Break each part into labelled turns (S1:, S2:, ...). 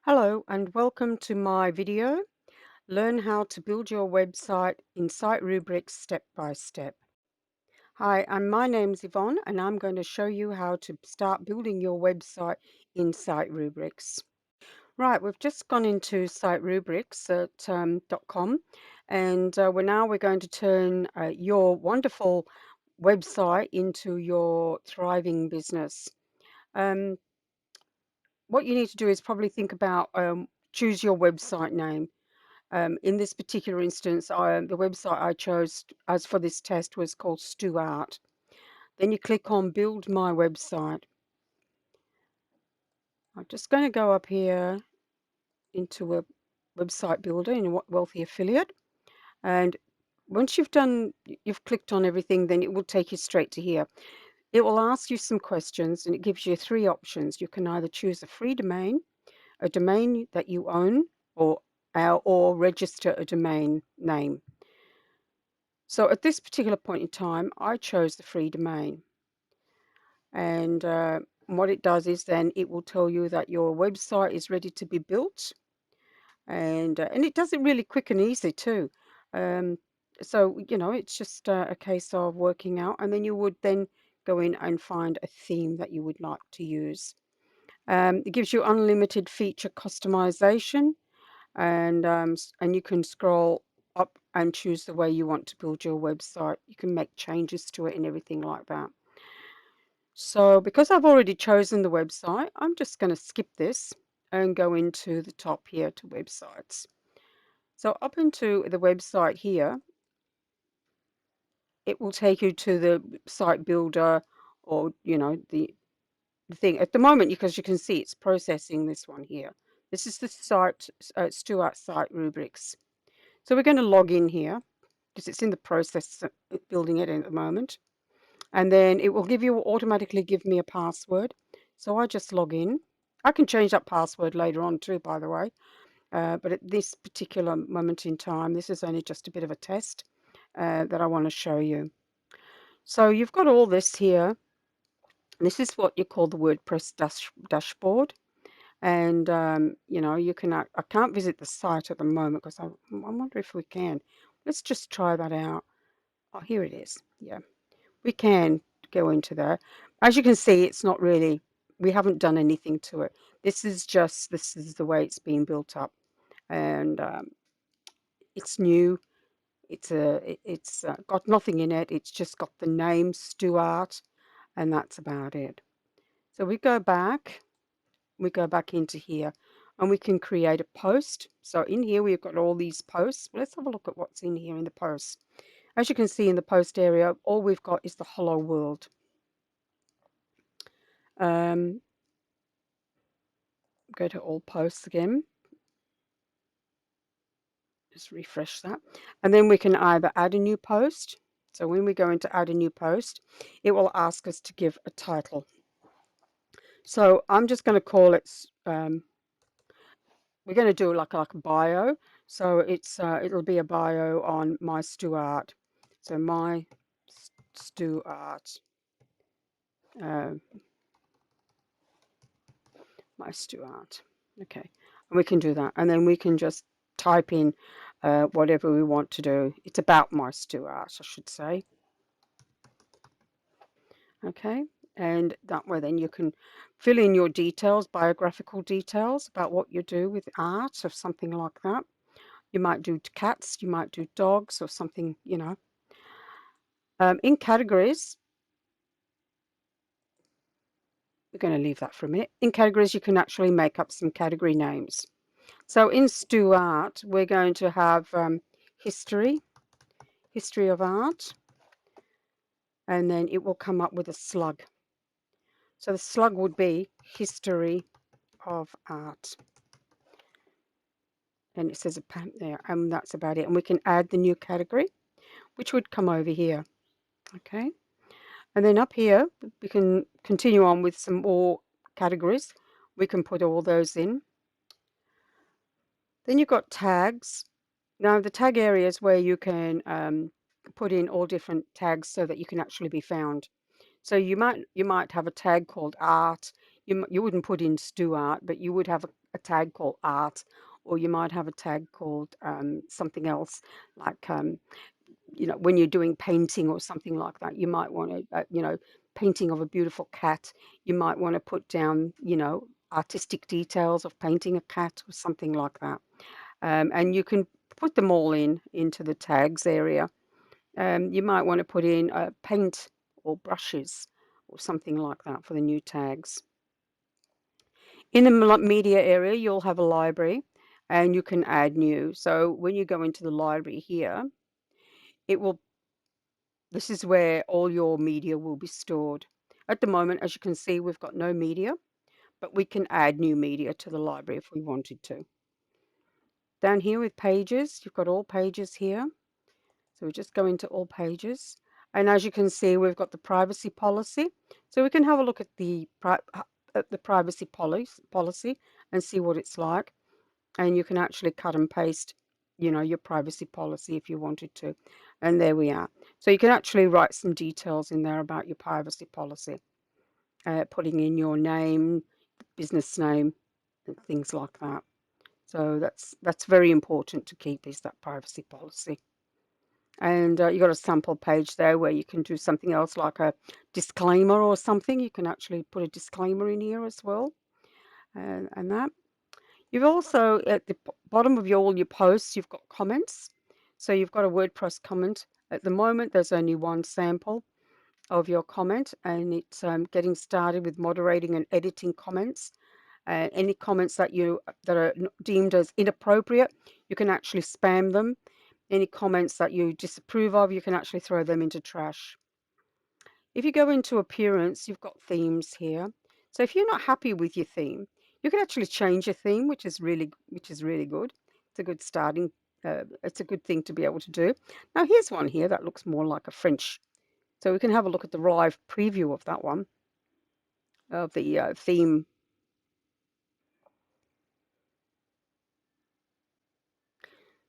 S1: Hello and welcome to my video. Learn how to build your website in SiteRubix step by step. Hi, my name's Yvonne and I'm going to show you how to start building your website in SiteRubix. Right, we've just gone into SiteRubix at .com and we're going to turn your wonderful website into your thriving business. Um, what you need to do is probably think about choose your website name. In this particular instance, the website I chose as for this test was called Stuart. Then you click on Build My Website. I'm just going to go up here into a website builder in a Wealthy Affiliate. And once you've clicked on everything, then it will take you straight to here. It will ask you some questions and it gives you three options. You can either choose a free domain, a domain that you own, or register a domain name. So at this particular point in time, I chose the free domain. And what it does is then it will tell you that your website is ready to be built. And it does it really quick and easy too. Um, it's just a case of working out. And then you would then go in and find a theme that you would like to use. It gives you unlimited feature customization. And you can scroll up and choose the way you want to build your website. You can make changes to it and everything like that. So because I've already chosen the website, I'm just going to skip this and go into the top here to websites. So up into the website here, it will take you to the site builder, or the thing at the moment, because you can see it's processing this one here. This is the site, Stuart SiteRubix. So we're going to log in here because it's in the process of building it at the moment. And then it will automatically give me a password. So I just log in. I can change that password later on too, by the way. But at this particular moment in time, this is only just a bit of a test that I want to show you. So you've got all this here. This is what you call the WordPress dashboard. And, you can, I can't visit the site at the moment because I wonder if we can. Let's just try that out. Oh, here it is. Yeah, we can go into there. As you can see, it's not really, we haven't done anything to it. This is the way it's being built up. And it's new. It's got nothing in it. It's just got the name Stuart, and that's about it. So we go back into here and we can create a post. So in here, we've got all these posts. Let's have a look at what's in here in the posts. As you can see in the post area, all we've got is the hello world. Go to all posts again. Just refresh that. And then we can either add a new post. So when we go into add a new post, it will ask us to give a title. So I'm just going to call it, we're going to do like a bio. So it'll be a bio on my Stuart. So my Stuart, uh, my Stuart. Okay, and we can do that. And then we can just type in whatever we want to do. It's about my Stuart, I should say. Okay, and that way then you can fill in your details, biographical details about what you do with art or something like that. You might do cats, you might do dogs or something, In categories, we're going to leave that for a minute. In categories, you can actually make up some category names. So in Stuart, we're going to have history of art, and then it will come up with a slug. So the slug would be history of art. And it says a pattern there, and that's about it. And we can add the new category, which would come over here. Okay. And then up here, we can continue on with some more categories. We can put all those in. Then you've got tags. Now, the tag area is where you can put in all different tags so that you can actually be found. So you might have a tag called art. You wouldn't put in Stu Art, but you would have a tag called art, or you might have a tag called something else, like when you're doing painting or something like that, you might want to, painting of a beautiful cat. You might want to put down, artistic details of painting a cat or something like that. And you can put them all into the tags area. You might want to put in paint or brushes or something like that for the new tags. In the media area, you'll have a library and you can add new. So when you go into the library here, it will, this is where all your media will be stored. At the moment, as you can see, we've got no media, but we can add new media to the library if we wanted to. Down here with pages, you've got all pages here. So we just go into all pages. And as you can see, we've got the privacy policy. So we can have a look at the privacy policy and see what it's like. And you can actually cut and paste, your privacy policy if you wanted to. And there we are. So you can actually write some details in there about your privacy policy, putting in your name, business name, and things like that. So that's very important to keep, is that privacy policy. And you've got a sample page there where you can do something else like a disclaimer or something. You can actually put a disclaimer in here as well. And that. You've also, at the bottom of all your posts, you've got comments. So you've got a WordPress comment. At the moment, there's only one sample of your comment, and it's getting started with moderating and editing comments. Any comments that are deemed as inappropriate, you can actually spam them. Any comments that you disapprove of, you can actually throw them into trash. If you go into appearance, you've got themes here. So if you're not happy with your theme, you can actually change your theme, which is really good. It's a good starting. It's a good thing to be able to do. Now here's one here that looks more like a French. So we can have a look at the live preview of that one, of the theme.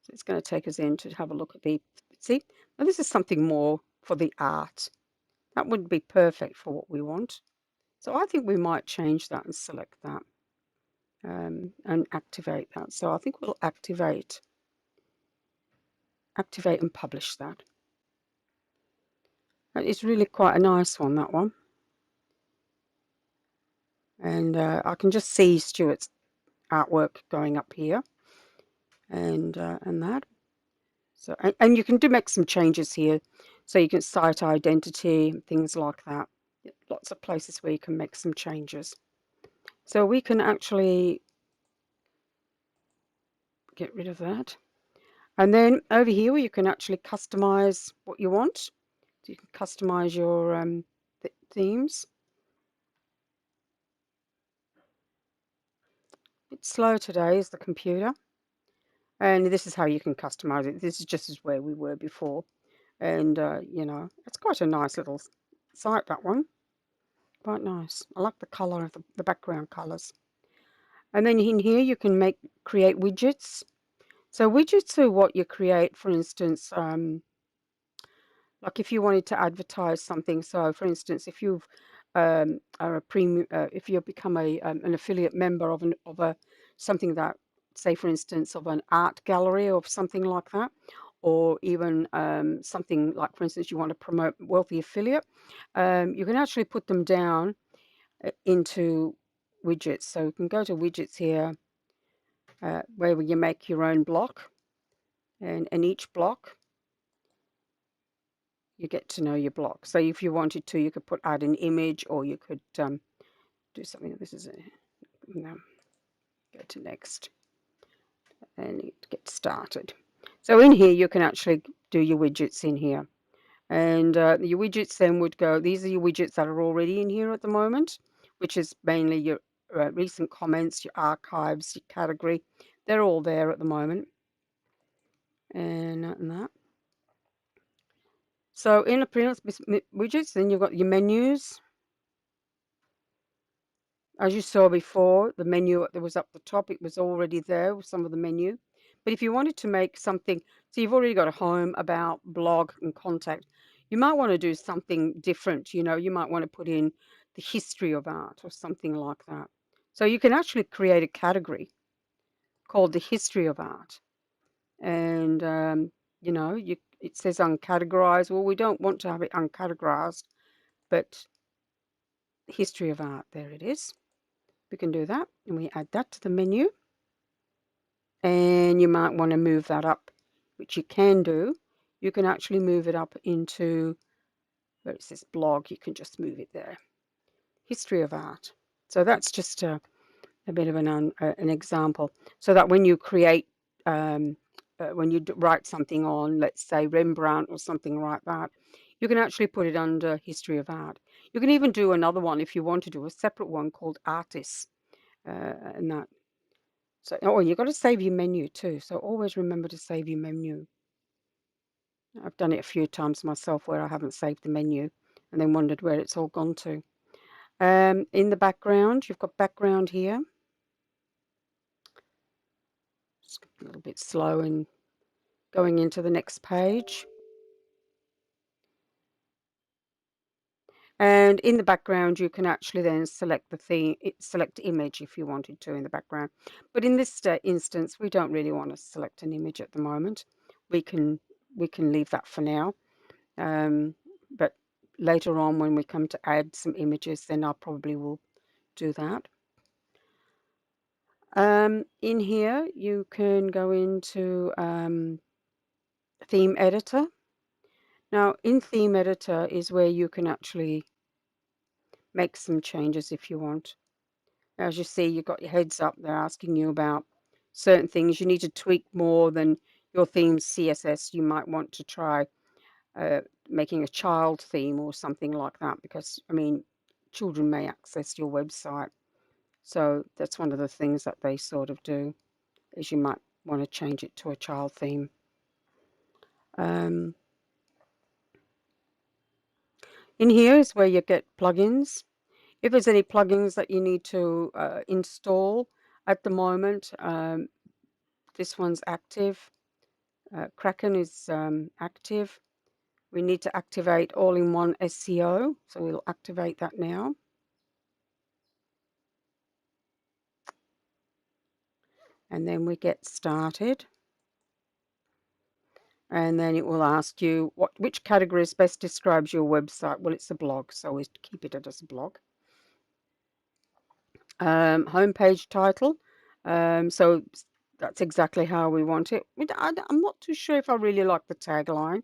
S1: So it's going to take us in to have a look at the, see, now this is something more for the art. That would be perfect for what we want. So I think we might change that and select that and activate that. So I think we'll activate and publish that. And it's really quite a nice one, that one. And I can just see Stuart's artwork going up here and that. So and you can make some changes here. So you can site identity, things like that. Lots of places where you can make some changes. So we can actually get rid of that. And then over here, you can actually customize what you want. So you can customize your themes. It's slow today, is the computer. And this is how you can customize it. This is just as where we were before. And, it's quite a nice little site, that one. Quite nice. I like the color of the background colors. And then in here, you can create widgets. So widgets are what you create, for instance, like if you wanted to advertise something. So for instance, if you've are a premium, if you become an affiliate member of a something that, say for instance, of an art gallery or something like that, or even something like, for instance, you want to promote Wealthy Affiliate, you can actually put them down into widgets. So you can go to widgets here, where you make your own block, and in each block you get to know your block. So if you wanted to, you could add an image, or you could do something. This is go to next and get started. So in here, you can actually do your widgets in here. And your widgets then would go, these are your widgets that are already in here at the moment, which is mainly your recent comments, your archives, your category. They're all there at the moment. And that. So in appearance widgets, then you've got your menus. As you saw before, the menu that was up the top, it was already there with some of the menu. But if you wanted to make something, so you've already got a home, about, blog, and contact, you might want to do something different. You might want to put in the history of art or something like that. So you can actually create a category called the history of art. And, it says uncategorized. Well, we don't want to have it uncategorized, but history of art, there it is. We can do that. And we add that to the menu. And you might want to move that up, which you can do. You can actually move it up into where it says blog. You can just move it there. History of art. So that's just a bit of an example, so that when you create, when you write something on, let's say Rembrandt or something like that, you can actually put it under history of art. You can even do another one if you want to do a separate one called artists, and that. So, oh, and you've got to save your menu too. So always remember to save your menu. I've done it a few times myself where I haven't saved the menu and then wondered where it's all gone to. In the background, you've got background here. Just a little bit slow and going into the next page. And in the background, you can actually then select the theme, select image if you wanted to in the background. But in this instance, we don't really want to select an image at the moment. We can leave that for now. But later on, when we come to add some images, then I probably will do that. In here, you can go into theme editor. Now, in theme editor is where you can actually make some changes if you want. As you see, you've got your heads up. They're asking you about certain things. You need to tweak more than your theme's CSS. You might want to try making a child theme or something like that, because, I mean, children may access your website. So that's one of the things that they sort of do, is you might want to change it to a child theme. In here is where you get plugins. If there's any plugins that you need to install at the moment, this one's active. Kraken is active. We need to activate all-in-one SEO, so we'll activate that now. And then we get started. And then it will ask you which categories best describes your website. Well, it's a blog, so we keep it as a blog. Homepage title. So that's exactly how we want it. I'm not too sure if I really like the tagline,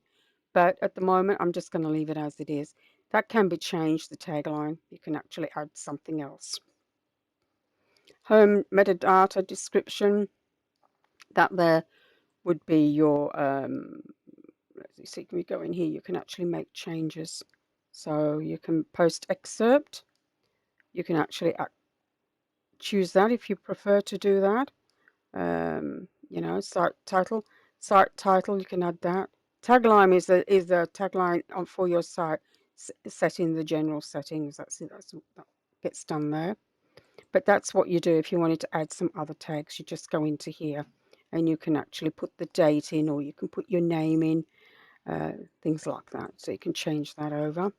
S1: but at the moment I'm just going to leave it as it is. That can be changed, the tagline. You can actually add something else. Home metadata description. That there would be your, let's see, can we go in here? You can actually make changes. So you can post excerpt. You can actually choose that if you prefer to do that. Site title. Site title, you can add that. Tagline is the tagline for your site, set in the general settings. That gets done there. But that's what you do if you wanted to add some other tags. You just go into here and you can actually put the date in, or you can put your name in, things like that. So you can change that over.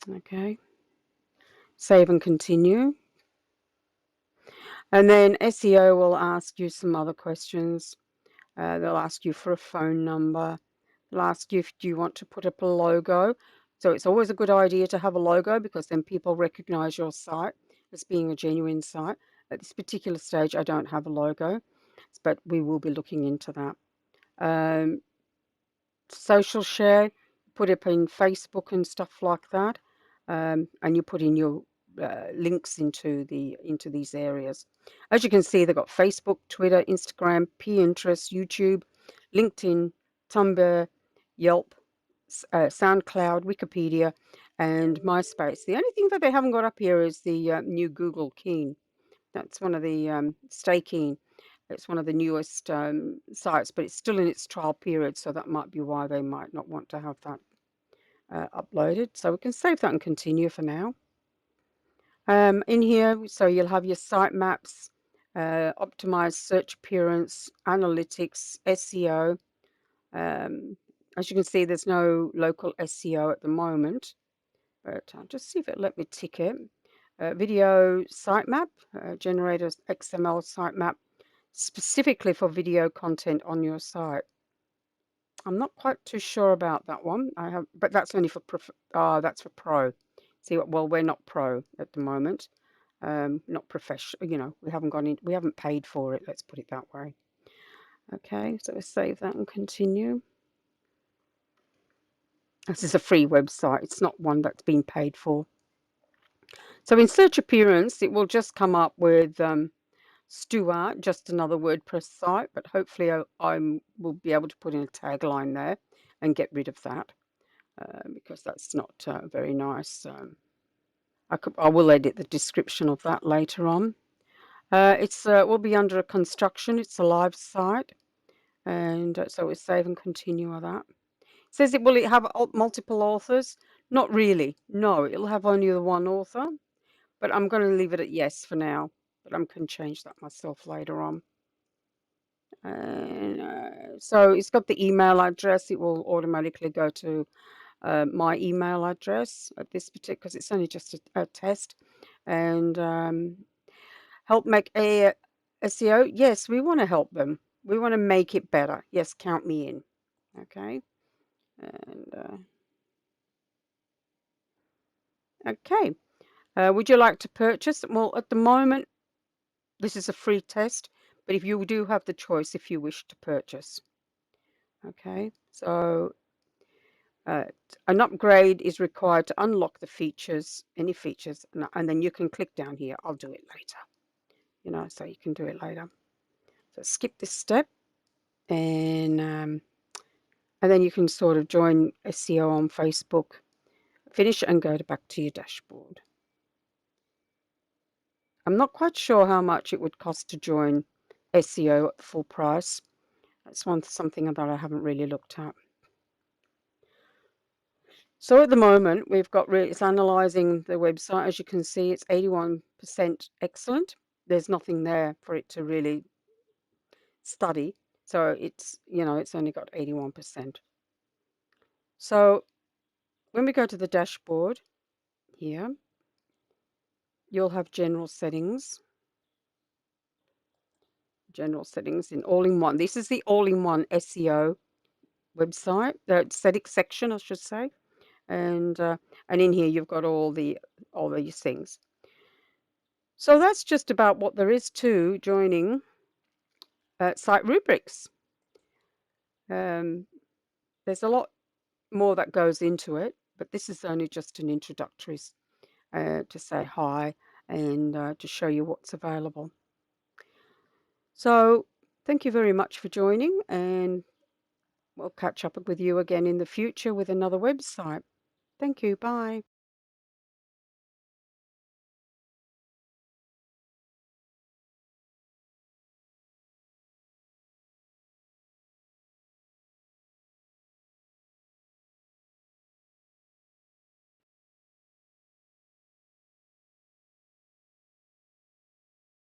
S1: Okay. Save and continue. And then SEO will ask you some other questions. They'll ask you for a phone number. They'll ask you if you want to put up a logo. So it's always a good idea to have a logo, because then people recognize your site as being a genuine site. At this particular stage, I don't have a logo, but we will be looking into that. Social share, put it in Facebook and stuff like that, and you put in your links into these areas. As you can see, they've got Facebook, Twitter, Instagram, Pinterest, YouTube, LinkedIn, Tumblr, Yelp, SoundCloud, Wikipedia, and MySpace. The only thing that they haven't got up here is the new Google Keen. That's one of the Stay Keen. It's one of the newest sites, but it's still in its trial period, so that might be why they might not want to have that uploaded. So we can save that and continue for now. In here, so you'll have your site maps, optimized search appearance, analytics, SEO. As you can see, there's no local SEO at the moment. but I'll just see if it let me tick it. Video sitemap, generate a XML sitemap specifically for video content on your site. I'm not quite too sure about that one. But that's only for that's for pro. See, well, we're not pro at the moment. Not professional. We haven't gone in. We haven't paid for it. Let's put it that way. Okay, so we'll save that and continue. This is a free website. It's not one that's been paid for. So in search appearance, it will just come up with Stuart, just another WordPress site, but hopefully I will be able to put in a tagline there and get rid of that because that's not very nice. I will edit the description of that later on. It's will be under construction. It's a live site, and so we save and continue with that. It says will it have multiple authors? Not really. No, it'll have only the one author. But I'm going to leave it at yes for now. But I can change that myself later on. And so it's got the email address. It will automatically go to my email address at this particular, because it's only just a test. And help make a SEO. Yes, we want to help them. We want to make it better. Yes, count me in. Okay. And okay. Would you like to purchase? Well, at the moment, this is a free test, but if you do have the choice if you wish to purchase. Okay, so an upgrade is required to unlock the features, any features, and then you can click down here. I'll do it later, so you can do it later. So skip this step, and then you can sort of join SEO on Facebook, finish and go back to your dashboard. I'm not quite sure how much it would cost to join SEO at full price. That's something that I haven't really looked at. So at the moment, we've got it's analyzing the website. As you can see, it's 81% excellent. There's nothing there for it to really study. So it's only got 81%. So when we go to the dashboard here, you'll have general settings in all-in-one. This is the all-in-one SEO website, the static section, I should say. And in here you've got all these things. So that's just about what there is to joining SiteRubix. There's a lot more that goes into it, but this is only just an introductory to say hi and to show you what's available. So thank you very much for joining, and we'll catch up with you again in the future with another website. Thank you. Bye.